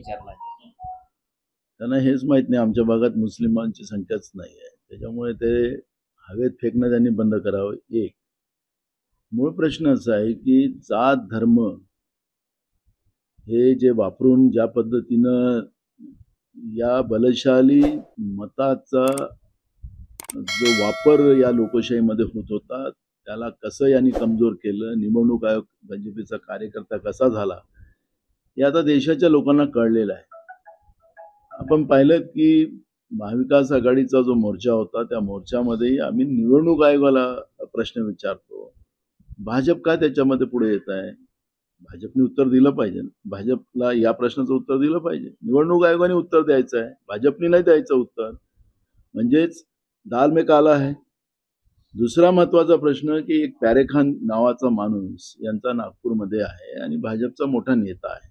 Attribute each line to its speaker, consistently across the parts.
Speaker 1: विचारला आहे?
Speaker 2: त्यांना हेच माहित नाही आमच्या भागात मुस्लिमांची संख्याच नाही आहे, त्याच्यामुळे ते हवेत फेकणं त्यांनी बंद करावं. एक मूळ प्रश्न असा आहे की जात धर्म हे जे वापरून ज्या पद्धतीनं या बलशाली मताचा जो वापर या लोकशाहीमध्ये होत होता त्याला कसं यांनी कमजोर केलं, निवडणूक आयोग भाजपचा कार्यकर्ता कसा झाला हे आता देशाच्या लोकांना कळलेलं आहे. आपण पाहिलं की महाविकास आघाडीचा जो मोर्चा होता त्या मोर्चामध्ये आम्ही निवडणूक आयोगाला प्रश्न विचारतो, भाजप का त्याच्यामध्ये पुढे येत आहे? भाजपने उत्तर दिलं पाहिजे, भाजपला या प्रश्नाचं उत्तर दिलं पाहिजे. निवडणूक आयोगाने उत्तर द्यायचं आहे, भाजपने नाही द्यायचं उत्तर. म्हणजेच दाल में काला है. दुसरा महत्वाचा प्रश्न की एक पॅरेखान नावाचा माणूस यांचा नागपूरमध्ये आहे आणि भाजपचा मोठा नेता आहे.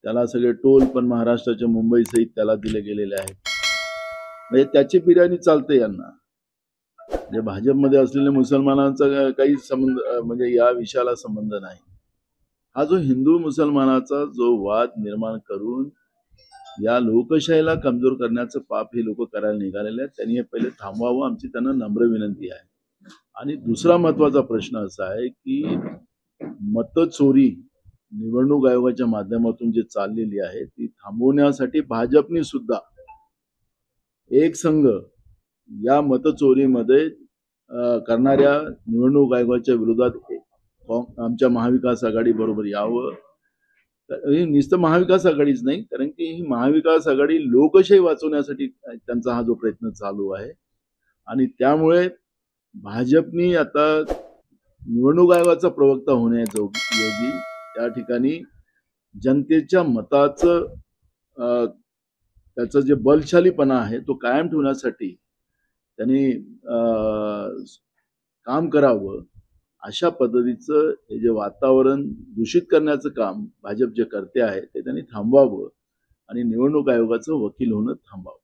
Speaker 2: त्याला सगळे टोल पण महाराष्ट्राच्या मुंबई सहित त्याला दिले गेलेले आहेत. म्हणजे त्याची बिर्याणी चालते यांना. म्हणजे भाजपमध्ये असलेल्या मुसलमानांचा काही संबंध म्हणजे या विषयाला संबंध नाही. हा जो हिंदू मुसलमानाचा जो वाद निर्माण करून या लोकशाहीला कमजोर करण्याचं पाप हे लोक करायला निघालेले आहेत. त्यांनी हे पहिले थांबवावं, आमची त्यांना नम्र विनंती आहे. आणि दुसरा महत्वाचा प्रश्न असा आहे की मतचोरी निवडणूक आयोगाच्या माध्यमातून जे चाललेली आहे ती थांबवण्यासाठी भाजपने सुद्धा एक संघ या मतचोरीमध्ये करणाऱ्या निवडणूक आयोगाच्या विरोधात आमच्या महाविकास आघाडी बरोबर यावं. ही नुसतं महाविकास आघाडीच नाही, कारण की ही महाविकास आघाडी लोकशाही वाचवण्यासाठी त्यांचा हा जो प्रयत्न चालू आहे. आणि त्यामुळे भाजपनी आता निवडणूक आयोगाचा प्रवक्ता होण्यायोगी त्या ठिकाणी जनतेच्या मताचं त्याचं जे बलशालीपणा आहे तो कायम ठेवण्यासाठी त्यांनी काम करावं. अशा पद्धतीचं हे जे वातावरण दूषित करण्याचं काम भाजप जे करते आहे ते त्यांनी थांबवावं आणि निवडणूक आयोगाचं वकील होणं थांबावं.